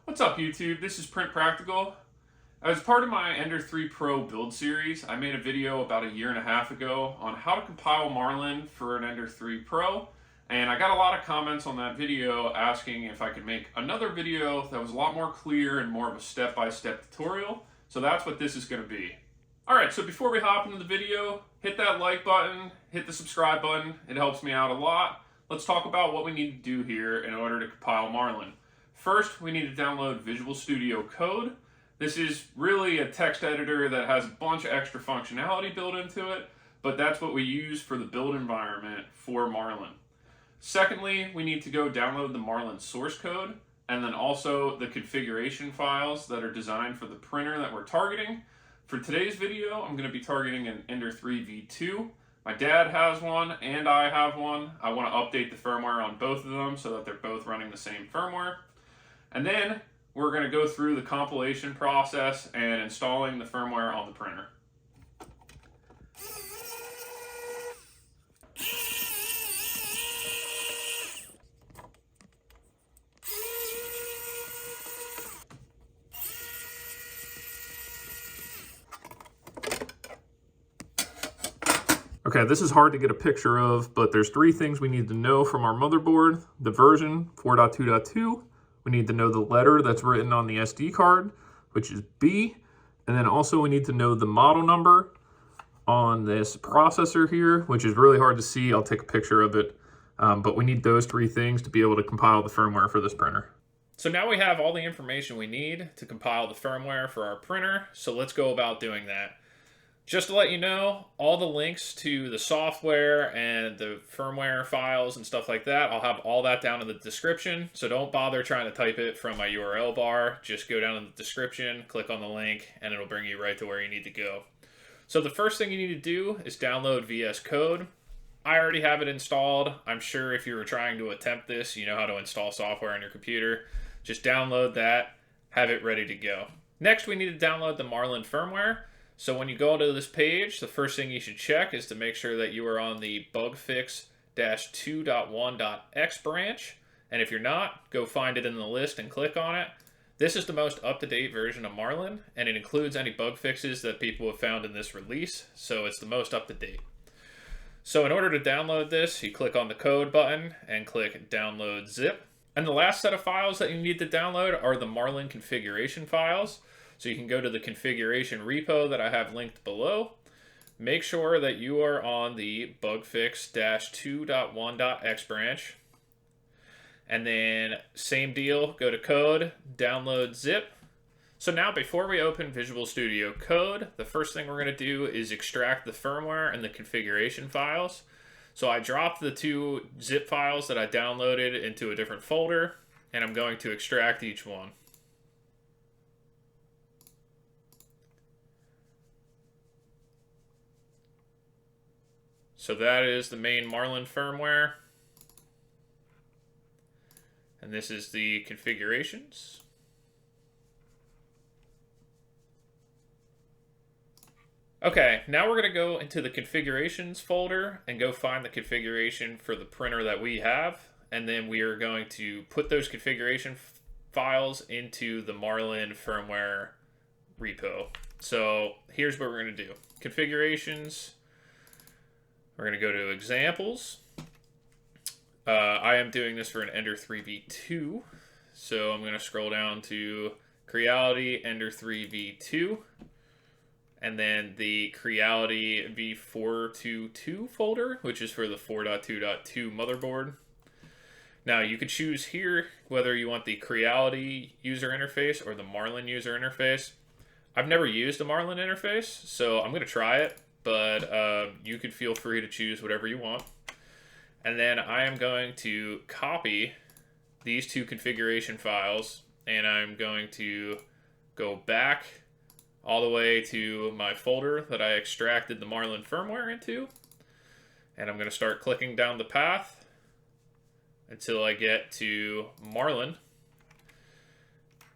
What's up YouTube? This is Print Practical. As part of my Ender 3 Pro build series, I made a video about a year and a half ago on how to compile Marlin for an Ender 3 Pro, and I got a lot of comments on that video asking if I could make another video that was a lot more clear and more of a step-by-step tutorial, so that's what this is going to be. Alright, so before we hop into the video, hit that like button, hit the subscribe button, it helps me out a lot. Let's talk about what we need to do here in order to compile Marlin. First, we need to download Visual Studio Code. This is really a text editor that has a bunch of extra functionality built into it, but that's what we use for the build environment for Marlin. Secondly, we need to go download the Marlin source code, and then also the configuration files that are designed for the printer that we're targeting. For today's video, I'm going to be targeting an Ender 3 V2. My dad has one, and I have one. I want to update the firmware on both of them so that they're both running the same firmware. And then we're going to go through the compilation process and installing the firmware on the printer. Okay, this is hard to get a picture of, but there's three things we need to know from our motherboard. The version, 4.2.2. We need to know the letter that's written on the SD card, which is B. And then also we need to know the model number on this processor here, which is really hard to see. I'll take a picture of it. But we need those three things to be able to compile the firmware for this printer. So now we have all the information we need to compile the firmware for our printer. So let's go about doing that. Just to let you know, all the links to the software and the firmware files and stuff like that, I'll have all that down in the description. So don't bother trying to type it from my URL bar. Just go down in the description, click on the link, and it'll bring you right to where you need to go. So the first thing you need to do is download VS Code. I already have it installed. I'm sure if you were trying to attempt this, you know how to install software on your computer. Just download that, have it ready to go. Next, we need to download the Marlin firmware. So when you go to this page, the first thing you should check is to make sure that you are on the bugfix-2.1.x branch. And if you're not, go find it in the list and click on it. This is the most up-to-date version of Marlin, and it includes any bug fixes that people have found in this release, so it's the most up-to-date. So in order to download this, you click on the code button and click download zip. And the last set of files that you need to download are the Marlin configuration files. So you can go to the configuration repo that I have linked below. Make sure that you are on the bugfix-2.1.x branch. And then same deal, go to code, download zip. So now before we open Visual Studio Code, the first thing we're going to do is extract the firmware and the configuration files. So I dropped the two zip files that I downloaded into a different folder, and I'm going to extract each one. So that is the main Marlin firmware. And this is the configurations. Okay, now we're going to go into the configurations folder and go find the configuration for the printer that we have. And then we are going to put those configuration files into the Marlin firmware repo. So here's what we're going to do. Configurations. We're going to go to examples. I am doing this for an Ender 3 V2. So I'm going to scroll down to Creality Ender 3 V2. And then the Creality V422 folder, which is for the 4.2.2 motherboard. Now you could choose here whether you want the Creality user interface or the Marlin user interface. I've never used a Marlin interface, so I'm going to try it. But you could feel free to choose whatever you want. And then I am going to copy these two configuration files, and I'm going to go back all the way to my folder that I extracted the Marlin firmware into. And I'm going to start clicking down the path until I get to Marlin.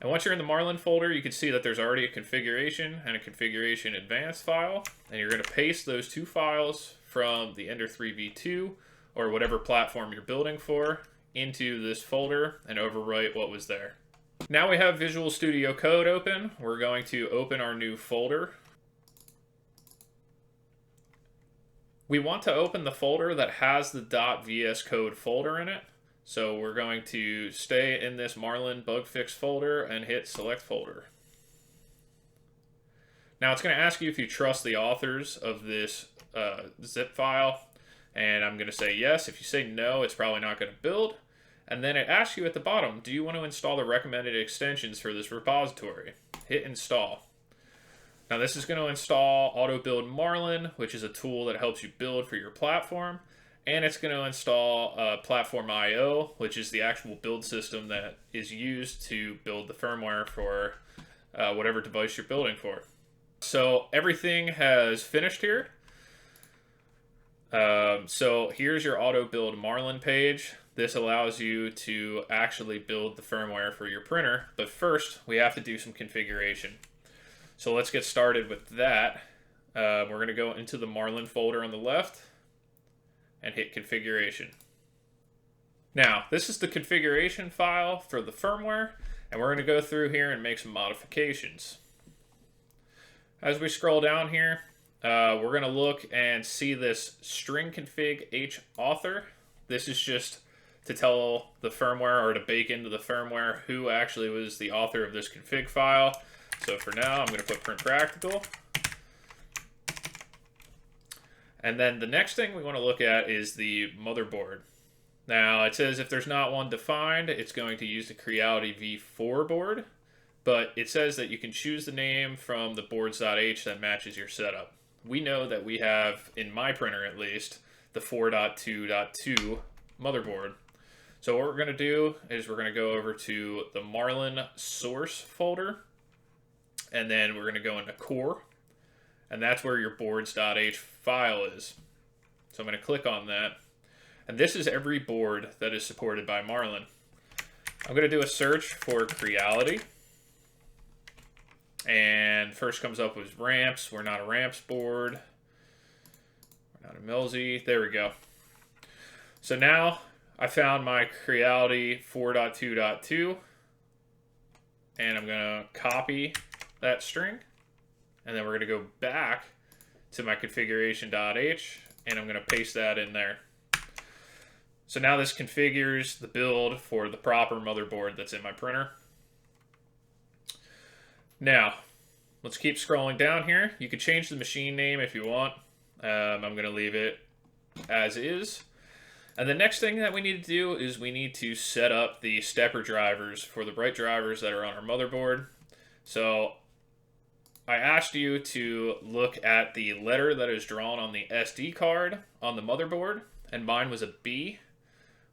And once you're in the Marlin folder, you can see that there's already a configuration and a configuration advanced file. And you're going to paste those two files from the Ender 3 V2 or whatever platform you're building for into this folder and overwrite what was there. Now we have Visual Studio Code open. We're going to open our new folder. We want to open the folder that has the .vs code folder in it. So we're going to stay in this Marlin bug fix folder and hit select folder. Now it's going to ask you if you trust the authors of this zip file. And I'm going to say yes. If you say no, it's probably not going to build. And then it asks you at the bottom, do you want to install the recommended extensions for this repository? Hit install. Now this is going to install Auto Build Marlin, which is a tool that helps you build for your platform. And it's going to install Platform IO, which is the actual build system that is used to build the firmware for whatever device you're building for. So everything has finished here. So here's your Auto Build Marlin page. This allows you to actually build the firmware for your printer. But first, we have to do some configuration. So let's get started with that. We're going to go into the Marlin folder on the left and hit configuration. Now, this is the configuration file for the firmware, and we're going to go through here and make some modifications. As we scroll down here, we're going to look and see this string config h author. This is just to tell the firmware, or to bake into the firmware, who actually was the author of this config file. So for now, I'm going to put print practical. And then the next thing we want to look at is the motherboard. Now it says if there's not one defined, it's going to use the Creality V4 board, but it says that you can choose the name from the boards.h that matches your setup. We know that we have, in my printer at least, the 4.2.2 motherboard. So what we're going to do is we're going to go over to the Marlin source folder, and then we're going to go into core, and that's where your boards.h file is. So I'm going to click on that, and this is every board that is supported by Marlin. I'm going to do a search for Creality, and first comes up with ramps. We're not a ramps board. We're not a Milsey. There we go. So now I found my Creality 4.2.2, and I'm going to copy that string, and then we're going to go back to my configuration.h, and I'm going to paste that in there. So now this configures the build for the proper motherboard that's in my printer. Now, let's keep scrolling down here. You can change the machine name if you want. I'm going to leave it as is. And the next thing that we need to do is we need to set up the stepper drivers for the bright drivers that are on our motherboard. So I asked you to look at the letter that is drawn on the SD card on the motherboard, and mine was a B,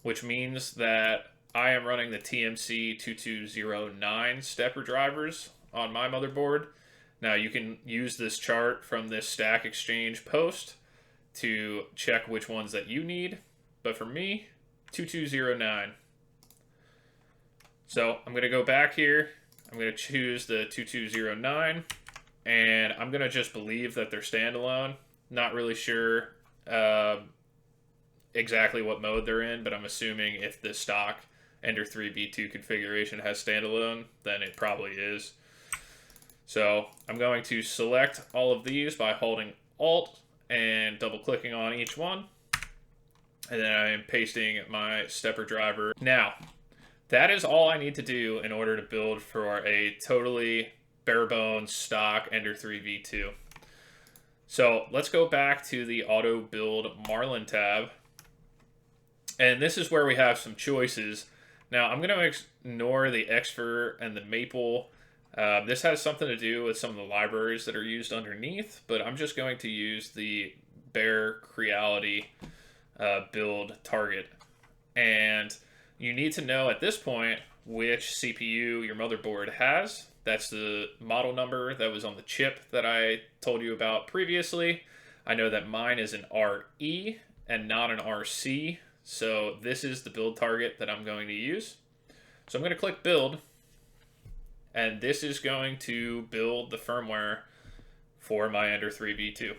which means that I am running the TMC 2209 stepper drivers on my motherboard. Now you can use this chart from this Stack Exchange post to check which ones that you need, but for me, 2209. So I'm going to go back here, I'm going to choose the 2209, and I'm going to just believe that they're standalone. Not really sure exactly what mode they're in, but I'm assuming if the stock Ender 3 V2 configuration has standalone, then it probably is. So I'm going to select all of these by holding Alt and double clicking on each one. And then I'm pasting my stepper driver. Now, that is all I need to do in order to build for a totally bare bones stock Ender 3 V2. So let's go back to the Auto Build Marlin tab. And this is where we have some choices. Now I'm going to ignore the Xfer and the Maple. This has something to do with some of the libraries that are used underneath, but I'm just going to use the bare Creality build target. And you need to know at this point which CPU your motherboard has. That's the model number that was on the chip that I told you about previously. I know that mine is an RE and not an RC, so this is the build target that I'm going to use. So I'm going to click build, and this is going to build the firmware for my Ender 3 V2.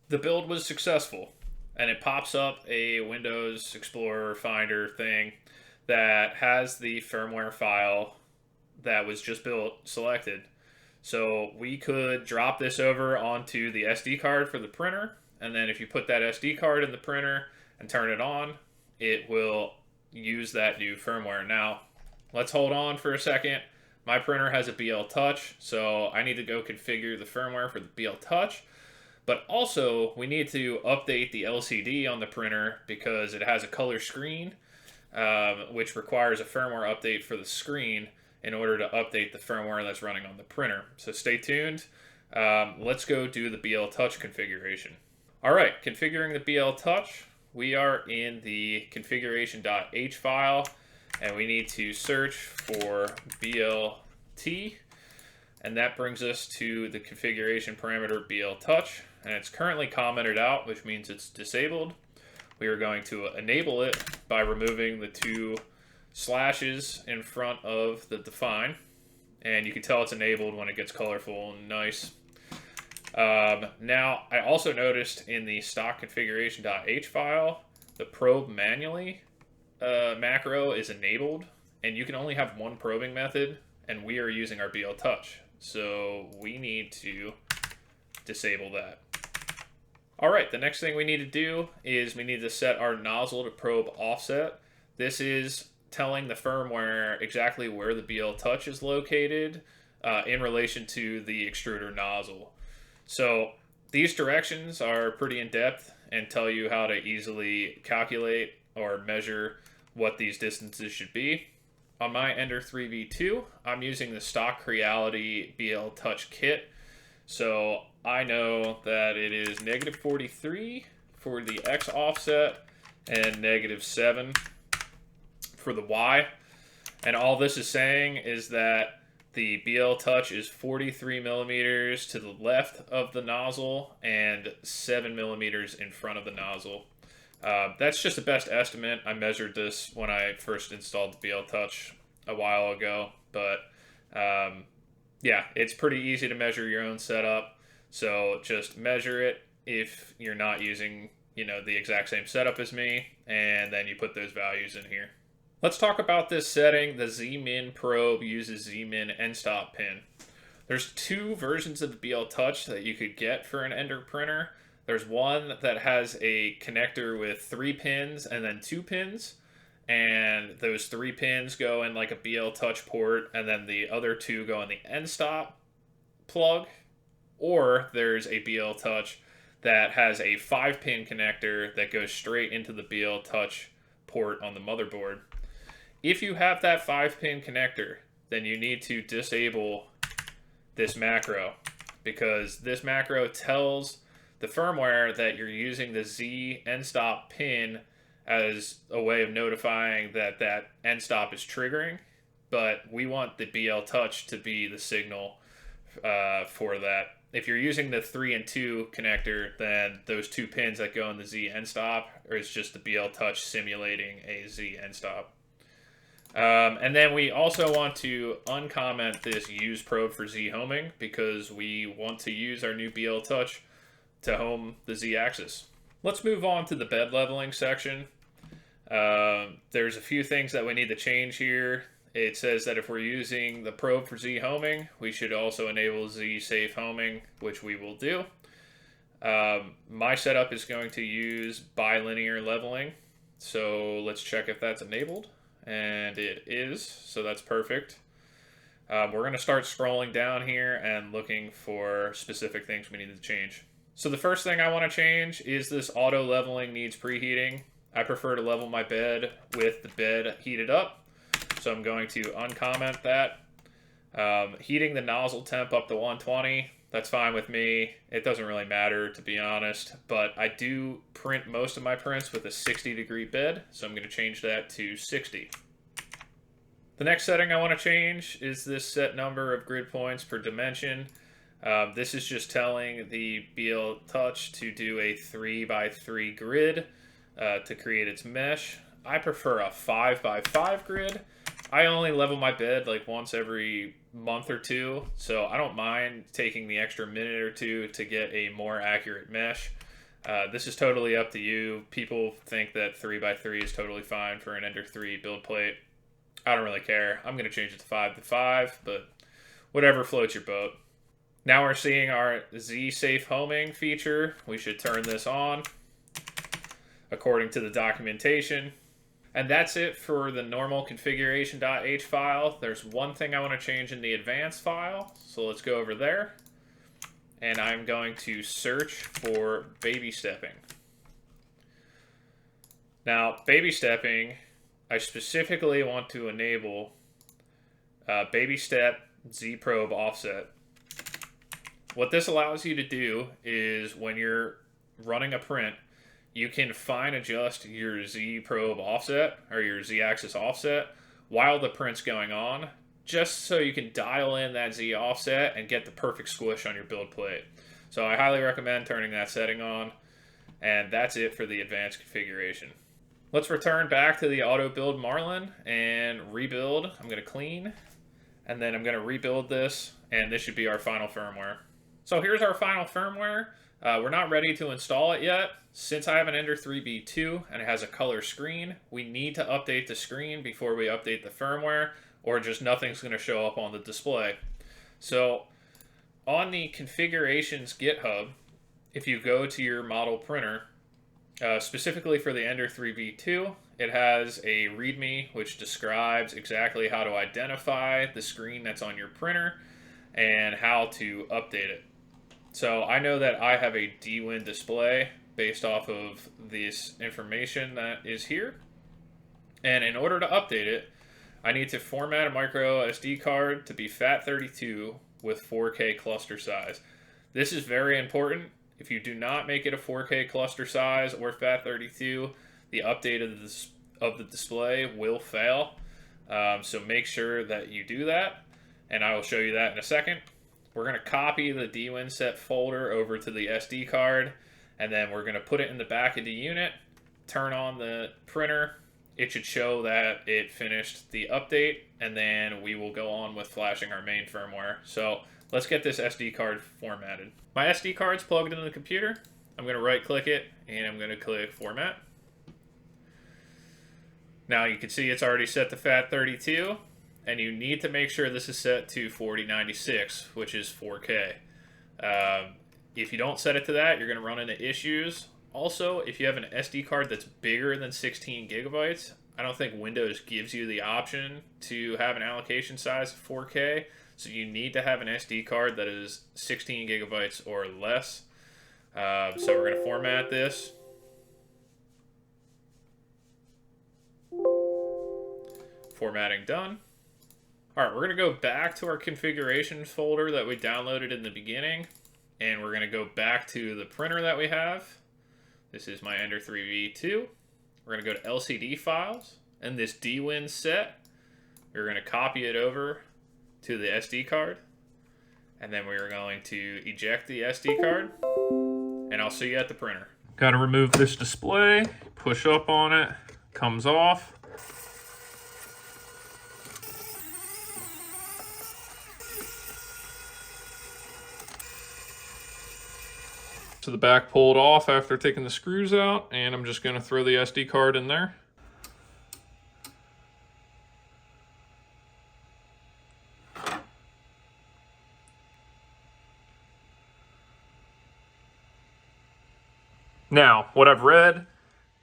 The build was successful, and it pops up a Windows Explorer Finder thing that has the firmware file that was just built selected. So we could drop this over onto the SD card for the printer, and then if you put that SD card in the printer and turn it on, it will use that new firmware. Now, let's hold on for a second. My printer has a BL Touch, so I need to go configure the firmware for the BL Touch. But also, we need to update the LCD on the printer because it has a color screen, which requires a firmware update for the screen in order to update the firmware that's running on the printer. So stay tuned. Let's go do the BL Touch configuration. All right, configuring the BL Touch. We are in the configuration.h file, and we need to search for BLT, and that brings us to the configuration parameter BL Touch, and it's currently commented out, which means it's disabled. We are going to enable it by removing the two slashes in front of the define, and you can tell it's enabled when it gets colorful and nice. Now, I also noticed in the stock configuration.h file, the probe manually macro is enabled, and you can only have one probing method, and we are using our BL Touch. So we need to disable that. All right, the next thing we need to do is we need to set our nozzle to probe offset. This is telling the firmware exactly where the BL Touch is located in relation to the extruder nozzle. So these directions are pretty in-depth and tell you how to easily calculate or measure what these distances should be. On my Ender 3v2, I'm using the stock Creality BL Touch kit. So I know that it is -43 for the X offset and -7 for the Y. And all this is saying is that the BL Touch is 43 millimeters to the left of the nozzle and 7 millimeters in front of the nozzle. That's just a best estimate. I measured this when I first installed the BL Touch a while ago, but yeah, it's pretty easy to measure your own setup. So just measure it if you're not using, the exact same setup as me, and then you put those values in here. Let's talk about this setting. The Z-Min probe uses Z-Min end stop pin. There's two versions of the BL Touch that you could get for an Ender printer. There's one that has a connector with 3 pins and then 2 pins, and those 3 pins go in like a BL Touch port, and then the other 2 go in the end stop plug. Or there's a BL Touch that has a 5-pin connector that goes straight into the BL Touch port on the motherboard. If you have that 5-pin connector, then you need to disable this macro, because this macro tells the firmware that you're using the Z end stop pin as a way of notifying that that end stop is triggering, but we want the BL Touch to be the signal for that. If you're using the 3 and 2 connector, then those 2 pins that go in the Z end stop, or it's just the BL Touch simulating a Z end stop. And then we also want to uncomment this use probe for Z homing, because we want to use our new BL Touch to home the Z axis. Let's move on to the bed leveling section. There's a few things that we need to change here. It says that if we're using the probe for Z homing, we should also enable Z safe homing, which we will do. My setup is going to use bilinear leveling, so let's check if that's enabled. And it is, so that's perfect. We're going to start scrolling down here and looking for specific things we need to change. So the first thing I want to change is this auto leveling needs preheating. I prefer to level my bed with the bed heated up, so I'm going to uncomment that. Heating the nozzle temp up to 120, that's fine with me. It doesn't really matter, to be honest, but I do print most of my prints with a 60-degree bed, so I'm going to change that to 60. The next setting I want to change is this set number of grid points per dimension. This is just telling the BL Touch to do a 3x3 grid to create its mesh. I prefer a 5x5 grid. I only level my bed like once every month or two, so I don't mind taking the extra minute or two to get a more accurate mesh. This is totally up to you. People think that 3x3 is totally fine for an Ender 3 build plate. I don't really care. I'm going to change it to 5 to 5, but whatever floats your boat. Now we're seeing our Z safe homing feature. We should turn this on according to the documentation. And that's it for the normal configuration.h file. There's one thing I want to change in the advanced file. So let's go over there. And I'm going to search for baby stepping. Now, baby stepping, I specifically want to enable baby step Z probe offset. What this allows you to do is when you're running a print, you can fine adjust your Z probe offset or your Z axis offset while the print's going on, just so you can dial in that Z offset and get the perfect squish on your build plate. So I highly recommend turning that setting on, and that's it for the advanced configuration. Let's return back to the auto build Marlin and rebuild. I'm going to clean, and then I'm going to rebuild this, and this should be our final firmware. So here's our final firmware. We're not ready to install it yet. Since I have an Ender 3B2 and it has a color screen, we need to update the screen before we update the firmware, or just nothing's going to show up on the display. So on the configurations GitHub, if you go to your model printer, specifically for the Ender 3B2, it has a README which describes exactly how to identify the screen that's on your printer and how to update it. So I know that I have a DWIN display based off of this information that is here. And in order to update it, I need to format a micro SD card to be FAT32 with 4K cluster size. This is very important. If you do not make it a 4K cluster size or FAT32, the update of the display will fail. So make sure that you do that, and I will show you that in a second. We're going to copy the DWIN set folder over to the SD card, and then we're going to put it in the back of the unit, turn on the printer. It should show that it finished the update, and then we will go on with flashing our main firmware. So let's get this SD card formatted. My SD card's plugged into the computer. I'm going to right click it, and I'm going to click format. Now you can see it's already set to FAT32. And you need to make sure this is set to 4096, which is 4K. If you don't set it to that, you're going to run into issues. Also, if you have an SD card that's bigger than 16 gigabytes, I don't think Windows gives you the option to have an allocation size of 4K. So you need to have an SD card that is 16 gigabytes or less. So we're going to format this. Formatting done. Alright, we're going to go back to our configurations folder that we downloaded in the beginning, and we're going to go back to the printer that we have. This is my Ender 3B2. We're going to go to LCD files, and this DWIN set, we're going to copy it over to the SD card, and then we're going to eject the SD card, and I'll see you at the printer. Got to remove this display, push up on it, comes off. So the back pulled off after taking the screws out, and I'm just going to throw the SD card in there. Now, what I've read,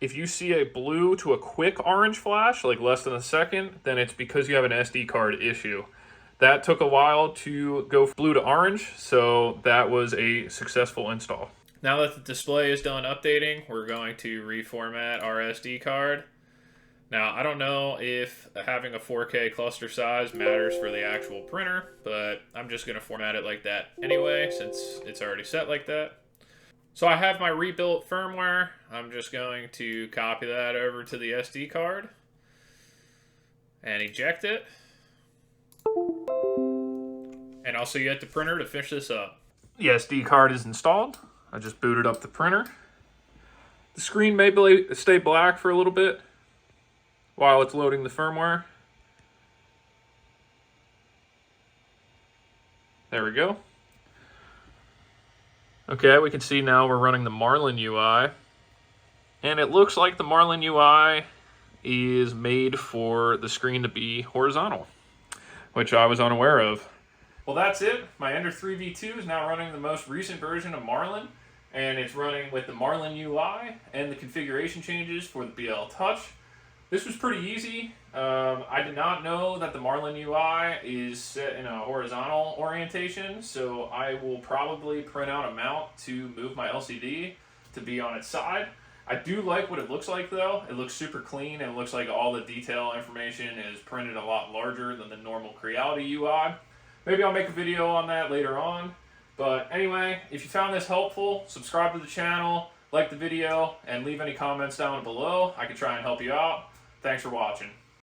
if you see a blue to a quick orange flash, like less than a second, then it's because you have an SD card issue. That took a while to go blue to orange, so that was a successful install. Now that the display is done updating, we're going to reformat our SD card. Now, I don't know if having a 4K cluster size matters for the actual printer, but I'm just going to format it like that anyway, since it's already set like that. So I have my rebuilt firmware. I'm just going to copy that over to the SD card and eject it. And I'll see you at the printer to finish this up. The SD card is installed. I just booted up the printer. The screen may stay black for a little bit while it's loading the firmware. There we go. Okay, we can see now we're running the Marlin UI. And it looks like the Marlin UI is made for the screen to be horizontal, which I was unaware of. Well, that's it. My Ender 3v2 is now running the most recent version of Marlin, and it's running with the Marlin UI and the configuration changes for the BL Touch. This was pretty easy. I did not know that the Marlin UI is set in a horizontal orientation, so I will probably print out a mount to move my LCD to be on its side. I do like what it looks like though. It looks super clean and it looks like all the detail information is printed a lot larger than the normal Creality UI. Maybe I'll make a video on that later on. But anyway, if you found this helpful, subscribe to the channel, like the video, and leave any comments down below. I can try and help you out. Thanks for watching.